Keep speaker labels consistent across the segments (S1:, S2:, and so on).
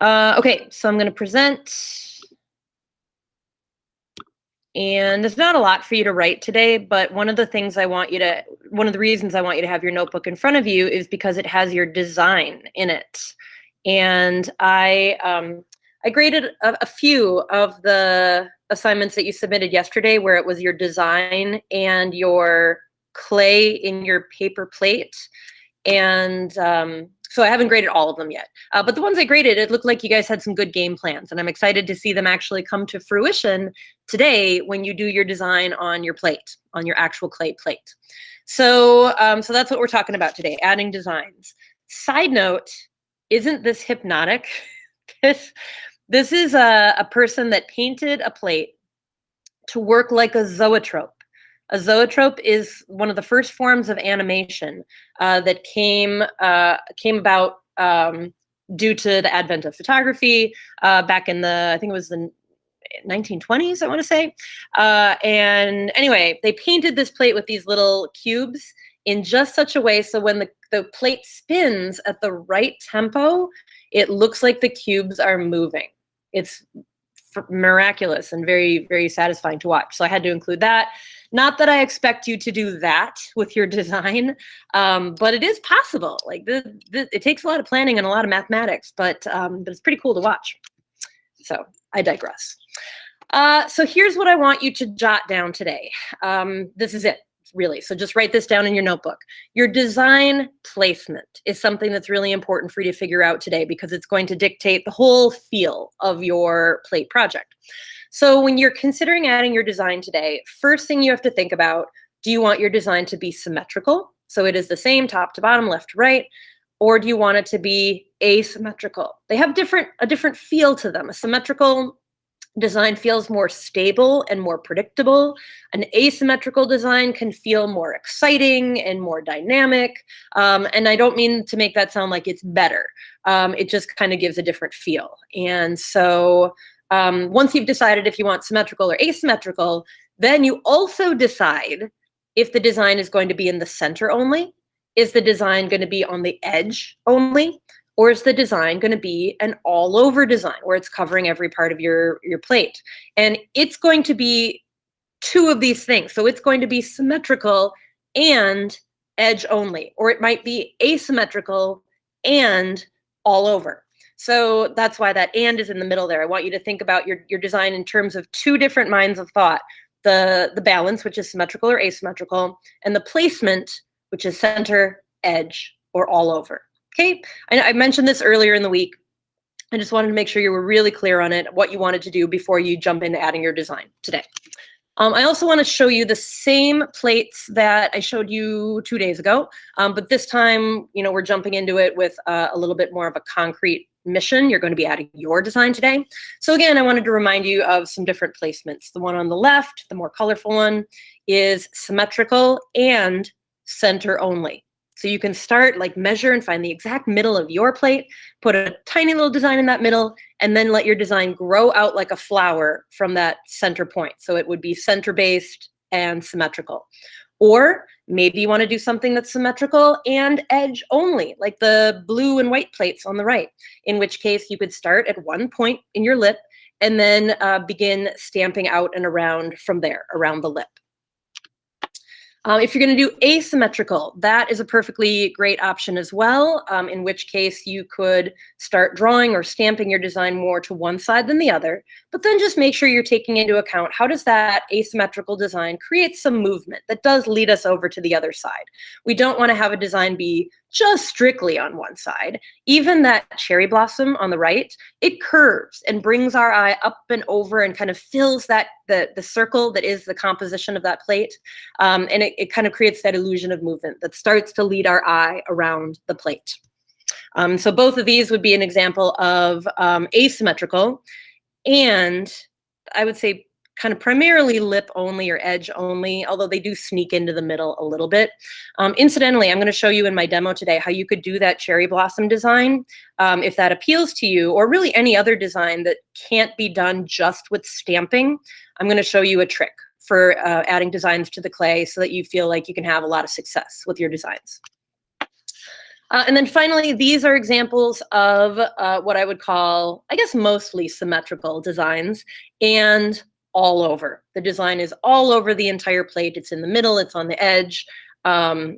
S1: Okay, so I'm going to present, and there's not a lot for you to write today, but one of the reasons I want you to have your notebook in front of you is because it has your design in it. And I graded a few of the assignments that you submitted yesterday where it was your design and your clay in your paper plate. And so I haven't graded all of them yet. But the ones I graded, it looked like you guys had some good game plans. And I'm excited to see them actually come to fruition today when you do your design on your plate, on your actual clay plate. So, so that's what we're talking about today, adding designs. Side note, isn't this hypnotic? This is a person that painted a plate to work like a zoetrope. A zoetrope is one of the first forms of animation that came about due to the advent of photography back in I think it was the 1920s, I want to say. And anyway, they painted this plate with these little cubes in just such a way so when the plate spins at the right tempo, it looks like the cubes are moving. It's miraculous and very, very satisfying to watch. So I had to include that. Not that I expect you to do that with your design, but it is possible. Like it takes a lot of planning and a lot of mathematics, but it's pretty cool to watch. So I digress. So here's what I want you to jot down today. This is it, really. So just write this down in your notebook. Your design placement is something that's really important for you to figure out today because it's going to dictate the whole feel of your plate project. So when you're considering adding your design today, first thing you have to think about, do you want your design to be symmetrical? So it is the same top to bottom, left to right, or do you want it to be asymmetrical? They have a different feel to them. A symmetrical design feels more stable and more predictable. An asymmetrical design can feel more exciting and more dynamic. And I don't mean to make that sound like it's better. It just kind of gives a different feel. And so once you've decided if you want symmetrical or asymmetrical, then you also decide if the design is going to be in the center only. Is the design going to be on the edge only? Or is the design going to be an all-over design where it's covering every part of your plate? And it's going to be two of these things. So it's going to be symmetrical and edge only, or it might be asymmetrical and all over. So that's why that and is in the middle there. I want you to think about your design in terms of two different minds of thought. The balance, which is symmetrical or asymmetrical, and the placement, which is center, edge, or all over. Okay, I mentioned this earlier in the week. I just wanted to make sure you were really clear on it, what you wanted to do before you jump into adding your design today. I also want to show you the same plates that I showed you 2 days ago, but this time, we're jumping into it with a little bit more of a concrete mission. You're going to be adding your design today. So again, I wanted to remind you of some different placements. The one on the left, the more colorful one, is symmetrical and center only. So you can start, measure and find the exact middle of your plate, put a tiny little design in that middle, and then let your design grow out like a flower from that center point. So it would be center-based and symmetrical. Or maybe you want to do something that's symmetrical and edge only, like the blue and white plates on the right, in which case you could start at one point in your lip and then begin stamping out and around from there, around the lip. If you're going to do asymmetrical, that is a perfectly great option as well, in which case you could start drawing or stamping your design more to one side than the other, but then just make sure you're taking into account how does that asymmetrical design create some movement that does lead us over to the other side. We don't want to have a design be just strictly on one side. Even that cherry blossom on the right, it curves and brings our eye up and over and kind of fills that the circle that is the composition of that plate. And it kind of creates that illusion of movement that starts to lead our eye around the plate. So both of these would be an example of asymmetrical, and I would say kind of primarily lip only or edge only, although they do sneak into the middle a little bit. Incidentally, I'm going to show you in my demo today how you could do that cherry blossom design if that appeals to you, or really any other design that can't be done just with stamping. I'm going to show you a trick for adding designs to the clay so that you feel like you can have a lot of success with your designs. And then finally, these are examples of what I would call, I guess, mostly symmetrical designs and all over. The design is all over the entire plate. It's in the middle, it's on the edge.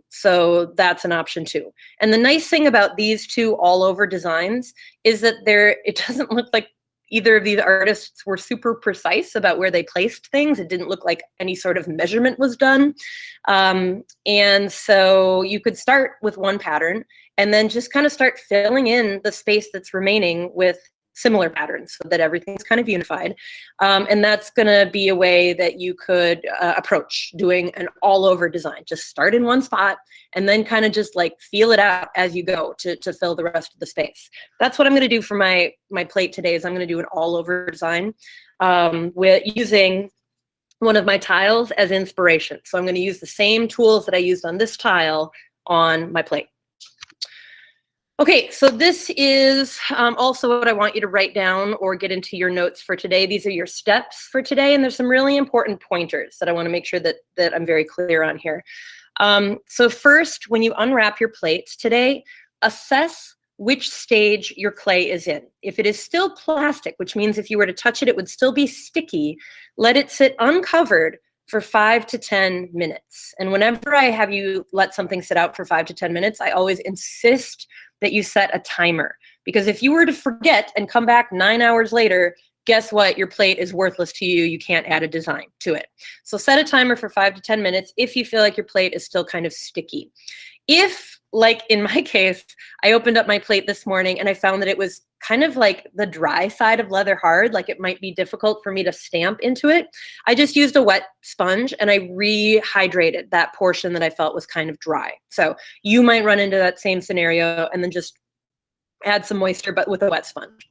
S1: So that's an option too. And the nice thing about these two all over designs is that it doesn't look like either of these artists were super precise about where they placed things. It didn't look like any sort of measurement was done. And so you could start with one pattern and then just kind of start filling in the space that's remaining with similar patterns so that everything's kind of unified. And that's going to be a way that you could approach doing an all over design. Just start in one spot and then kind of just like feel it out as you go to fill the rest of the space. That's what I'm going to do for my plate today. Is I'm going to do an all over design with using one of my tiles as inspiration. So I'm going to use the same tools that I used on this tile on my plate. Okay, so this is also what I want you to write down or get into your notes for today. These are your steps for today, and there's some really important pointers that I want to make sure that I'm very clear on here. So first, when you unwrap your plates today, assess which stage your clay is in. If it is still plastic, which means if you were to touch it, it would still be sticky, let it sit uncovered for 5 to 10 minutes. And whenever I have you let something sit out for 5 to 10 minutes, I always insist that you set a timer. Because if you were to forget and come back 9 hours later, guess what? Your plate is worthless to you. You can't add a design to it. So set a timer for 5 to 10 minutes if you feel like your plate is still kind of sticky. If, like in my case, I opened up my plate this morning and I found that it was kind of like the dry side of leather hard, like it might be difficult for me to stamp into it, I just used a wet sponge and I rehydrated that portion that I felt was kind of dry. So you might run into that same scenario and then just add some moisture, but with a wet sponge.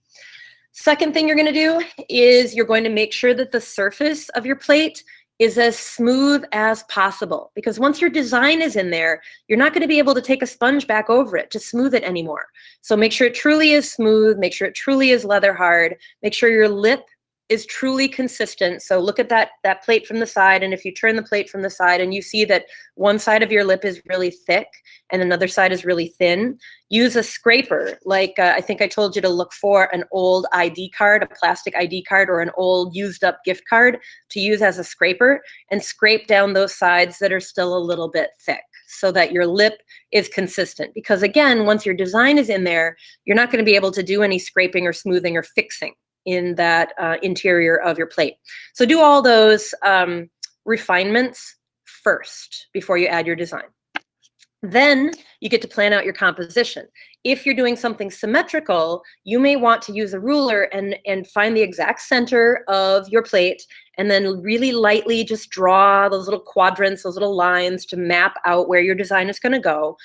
S1: Second thing you're going to do is you're going to make sure that the surface of your plate is as smooth as possible, because once your design is in there, you're not going to be able to take a sponge back over it to smooth it anymore. So make sure it truly is smooth, make sure it truly is leather hard, make sure your lip is truly consistent. So look at that plate from the side, and if you turn the plate from the side and you see that one side of your lip is really thick and another side is really thin, use a scraper. Like I think I told you to look for an old ID card, a plastic ID card, or an old used up gift card to use as a scraper, and scrape down those sides that are still a little bit thick so that your lip is consistent. Because again, once your design is in there, you're not going to be able to do any scraping or smoothing or fixing in that interior of your plate. So do all those refinements first before you add your design. Then you get to plan out your composition. If you're doing something symmetrical, you may want to use a ruler and find the exact center of your plate and then really lightly just draw those little quadrants, those little lines to map out where your design is going to go.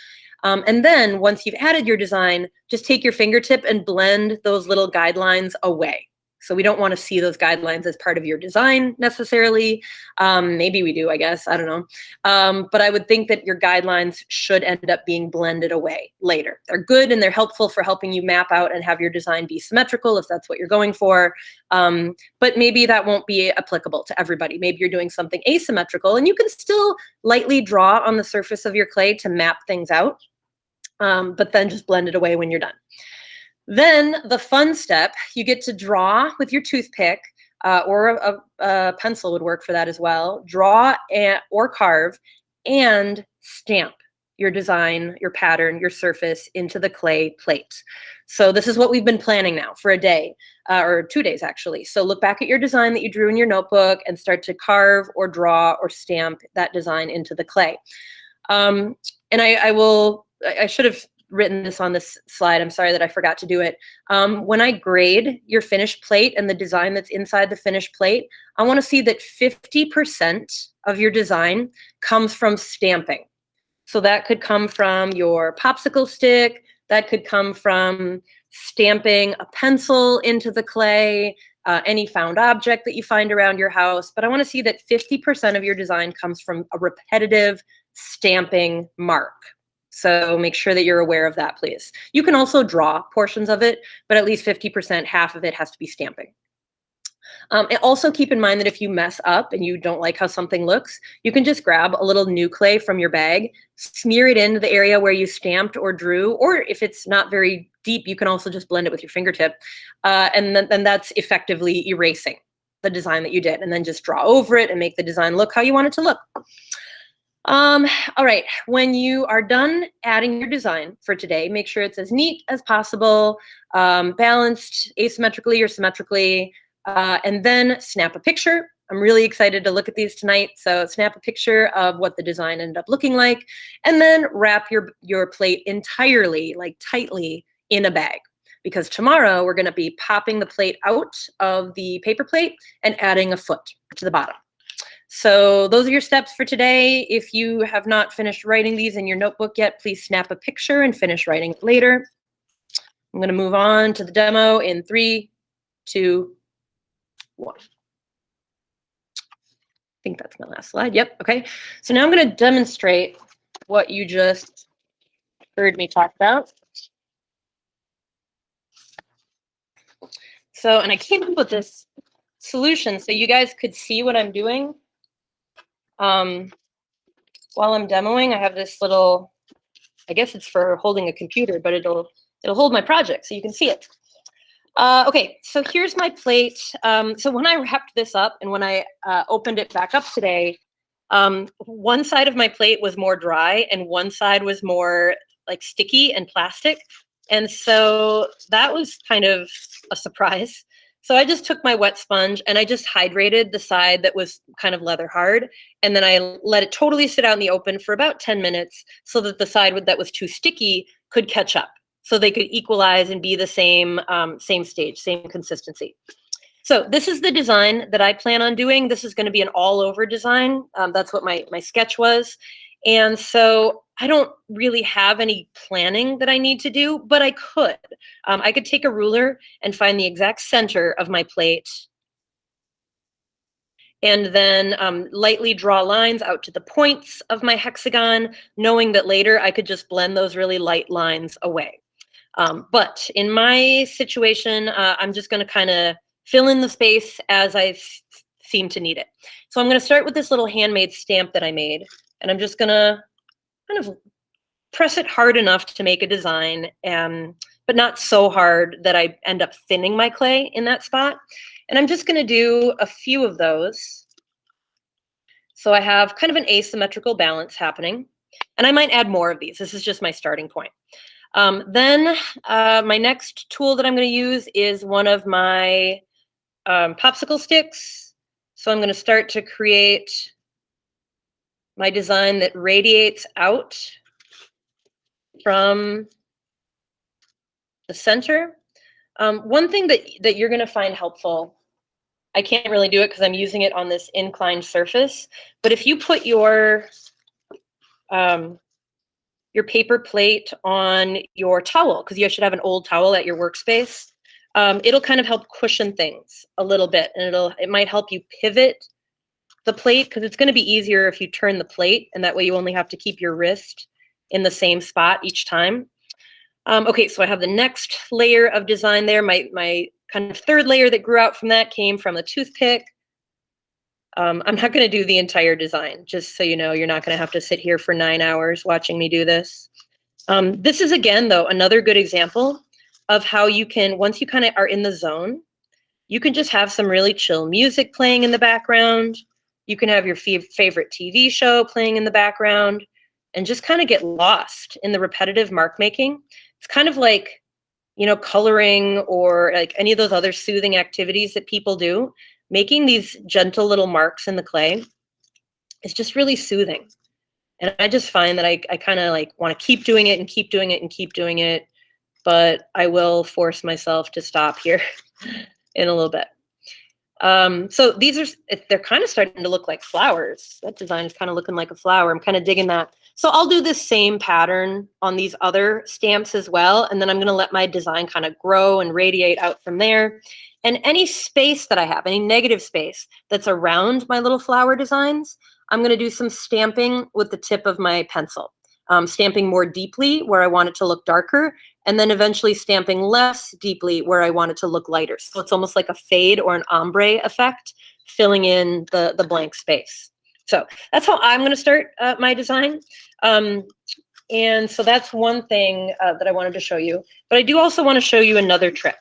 S1: And then once you've added your design, just take your fingertip and blend those little guidelines away. So we don't want to see those guidelines as part of your design necessarily. Maybe we do, I guess. I don't know. But I would think that your guidelines should end up being blended away later. They're good and they're helpful for helping you map out and have your design be symmetrical if that's what you're going for. But maybe that won't be applicable to everybody. Maybe you're doing something asymmetrical and you can still lightly draw on the surface of your clay to map things out, but then just blend it away when you're done. Then the fun step, you get to draw with your toothpick, or a pencil would work for that as well. Draw or carve and stamp your design, your pattern, your surface into the clay plate. So this is what we've been planning now for a day, or 2 days actually. So look back at your design that you drew in your notebook and start to carve or draw or stamp that design into the clay. And I should have written this on this slide. I'm sorry that I forgot to do it. When I grade your finished plate and the design that's inside the finished plate, I want to see that 50% of your design comes from stamping. So that could come from your popsicle stick, that could come from stamping a pencil into the clay, any found object that you find around your house. But I want to see that 50% of your design comes from a repetitive stamping mark. So make sure that you're aware of that, please. You can also draw portions of it, but at least 50%, half of it has to be stamping. And also keep in mind that if you mess up and you don't like how something looks, you can just grab a little new clay from your bag, smear it into the area where you stamped or drew, or if it's not very deep, you can also just blend it with your fingertip. And then that's effectively erasing the design that you did, and then just draw over it and make the design look how you want it to look. All right, when you are done adding your design for today, make sure it's as neat as possible, balanced asymmetrically or symmetrically, and then snap a picture. I'm really excited to look at these tonight. So snap a picture of what the design ended up looking like, and then wrap your plate entirely, like tightly, in a bag. Because tomorrow we're gonna be popping the plate out of the paper plate and adding a foot to the bottom. So those are your steps for today. If you have not finished writing these in your notebook yet, please snap a picture and finish writing it later. I'm going to move on to the demo in 3, 2, 1. I think that's my last slide. Yep. Okay. So now I'm going to demonstrate what you just heard me talk about. So, and I came up with this solution so you guys could see what I'm doing. While I'm demoing, I have this little, I guess it's for holding a computer, but it'll hold my project so you can see it. Okay, so here's my plate. So when I wrapped this up and when I opened it back up today, one side of my plate was more dry and one side was more like sticky and plastic. And so that was kind of a surprise. So I just took my wet sponge and I just hydrated the side that was kind of leather hard. And then I let it totally sit out in the open for about 10 minutes so that the side that was too sticky could catch up. So they could equalize and be the same stage, same consistency. So this is the design that I plan on doing. This is going to be an all-over design. That's what my sketch was. And so I don't really have any planning that I need to do, but I could. I could take a ruler and find the exact center of my plate and then lightly draw lines out to the points of my hexagon, knowing that later I could just blend those really light lines away. But in my situation, I'm just going to kind of fill in the space as I seem to need it. So I'm going to start with this little handmade stamp that I made, and I'm just going to kind of press it hard enough to make a design, but not so hard that I end up thinning my clay in that spot. And I'm just going to do a few of those. So I have kind of an asymmetrical balance happening, and I might add more of these. This is just my starting point. Then my next tool that I'm going to use is one of my popsicle sticks. So I'm going to start to create my design that radiates out from the center. One thing that you're going to find helpful, I can't really do it because I'm using it on this inclined surface, but if you put your paper plate on your towel, because you should have an old towel at your workspace, it'll kind of help cushion things a little bit, and it might help you pivot the plate, because it's going to be easier if you turn the plate, and that way you only have to keep your wrist in the same spot each time. Okay, so I have the next layer of design there. My kind of third layer that grew out from that came from the toothpick. I'm not going to do the entire design, just so you know. You're not going to have to sit here for 9 hours watching me do this. This is, again, though, another good example of how you can, once you kind of are in the zone, you can just have some really chill music playing in the background. You can have your favorite TV show playing in the background and just kind of get lost in the repetitive mark making. It's kind of like, you know, coloring or like any of those other soothing activities that people do. Making these gentle little marks in the clay is just really soothing. And I just find that I kind of like want to keep doing it and keep doing it and keep doing it, but I will force myself to stop here in a little bit. So they're kind of starting to look like flowers. That design is kind of looking like a flower. I'm kind of digging that. So I'll do this same pattern on these other stamps as well. And then I'm going to let my design kind of grow and radiate out from there. And any space that I have, any negative space that's around my little flower designs, I'm going to do some stamping with the tip of my pencil. Stamping more deeply where I want it to look darker, and then eventually stamping less deeply where I want it to look lighter. So it's almost like a fade or an ombre effect, filling in the blank space. So that's how I'm going to start my design. And so that's one thing that I wanted to show you. But I do also want to show you another trick,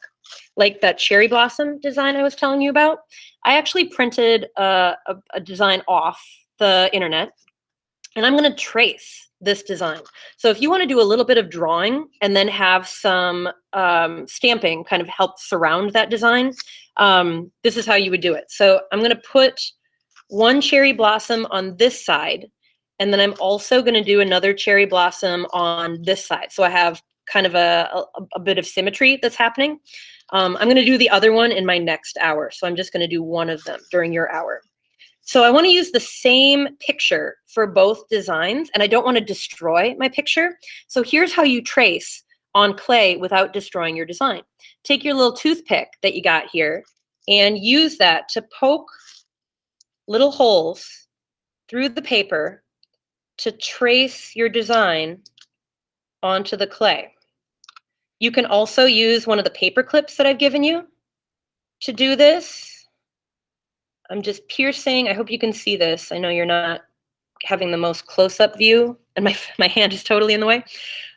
S1: like that cherry blossom design I was telling you about. I actually printed a design off the internet, and I'm going to trace this design. So if you want to do a little bit of drawing and then have some stamping kind of help surround that design, this is how you would do it. So I'm going to put one cherry blossom on this side, and then I'm also going to do another cherry blossom on this side. So I have kind of a bit of symmetry that's happening. I'm going to do the other one in my next hour. So I'm just going to do one of them during your hour. So I want to use the same picture for both designs, and I don't want to destroy my picture. So here's how you trace on clay without destroying your design. Take your little toothpick that you got here and use that to poke little holes through the paper to trace your design onto the clay. You can also use one of the paper clips that I've given you to do this. I'm just piercing. I hope you can see this. I know you're not having the most close-up view, and my hand is totally in the way.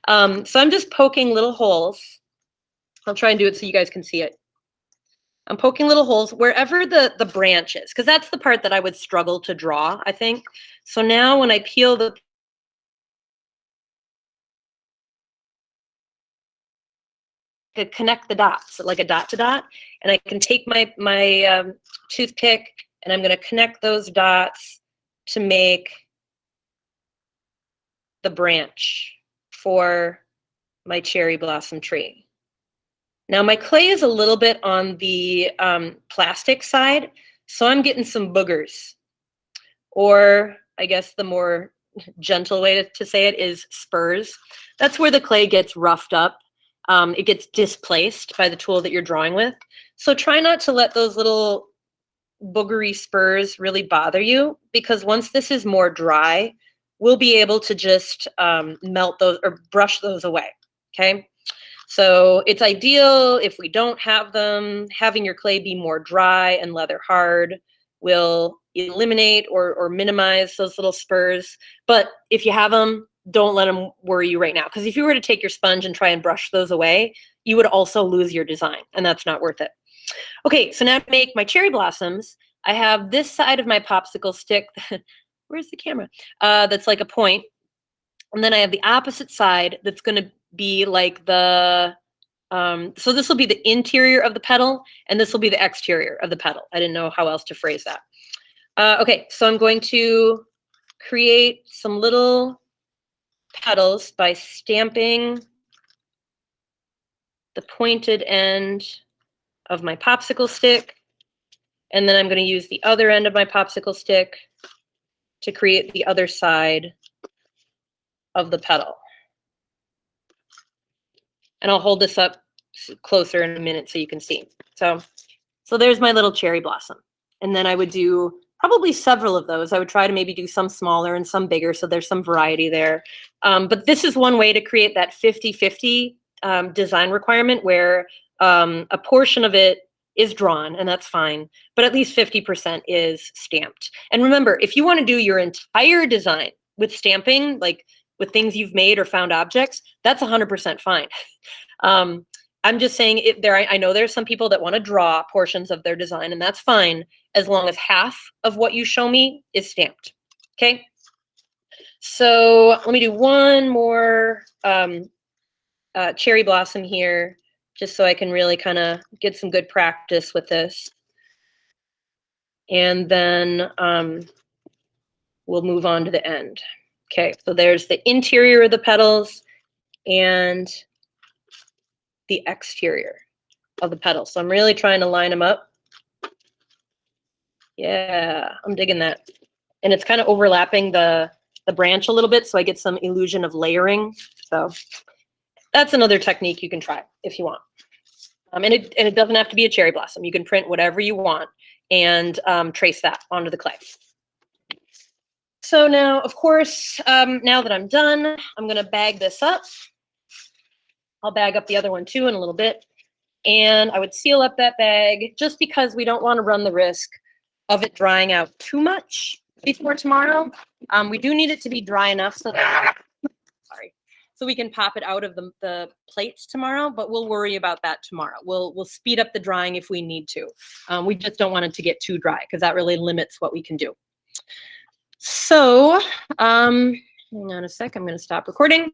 S1: So I'm just poking little holes. I'll try and do it so you guys can see it. I'm poking little holes wherever the branch is, because that's the part that I would struggle to draw, I think. So now when I peel the connect the dots, like a dot to dot, and I can take my toothpick and I'm going to connect those dots to make the branch for my cherry blossom tree. Now my clay is a little bit on the plastic side, so I'm getting some boogers, or I guess the more gentle way to say it is spurs. That's where the clay gets roughed up. It gets displaced by the tool that you're drawing with. So try not to let those little boogery spurs really bother you, because once this is more dry, we'll be able to just melt those or brush those away, okay? So it's ideal if we don't have them. Having your clay be more dry and leather hard will eliminate or minimize those little spurs. But if you have them, don't let them worry you right now, because if you were to take your sponge and try and brush those away, you would also lose your design, and that's not worth it. Okay, so now to make my cherry blossoms, I have this side of my popsicle stick. Where's the camera? That's like a point. And then I have the opposite side that's going to be like the, so this will be the interior of the petal, and this will be the exterior of the petal. I didn't know how else to phrase that. Okay, so I'm going to create some little petals by stamping the pointed end of my popsicle stick. And then I'm going to use the other end of my popsicle stick to create the other side of the petal. And I'll hold this up closer in a minute so you can see. So there's my little cherry blossom. And then I would do probably several of those. I would try to maybe do some smaller and some bigger, so there's some variety there. But this is one way to create that 50-50 design requirement, where a portion of it is drawn, and that's fine, but at least 50% is stamped. And remember, if you want to do your entire design with stamping, like with things you've made or found objects, that's 100% fine. I'm just saying, I know there's some people that want to draw portions of their design, and that's fine, as long as half of what you show me is stamped. Okay. So let me do one more cherry blossom here, just so I can really kind of get some good practice with this. And then we'll move on to the end. Okay, so there's the interior of the petals and the exterior of the petals. So I'm really trying to line them up. Yeah, I'm digging that. And it's kind of overlapping the branch a little bit, so I get some illusion of layering. So that's another technique you can try if you want. And it doesn't have to be a cherry blossom. You can print whatever you want and trace that onto the clay. So now, of course, now that I'm done, I'm going to bag this up. I'll bag up the other one too in a little bit. And I would seal up that bag just because we don't want to run the risk of it drying out too much before tomorrow. We do need it to be dry enough so that, so we can pop it out of the plates tomorrow, but we'll worry about that tomorrow. We'll speed up the drying if we need to. We just don't want it to get too dry because that really limits what we can do. So, hang on a sec, I'm going to stop recording.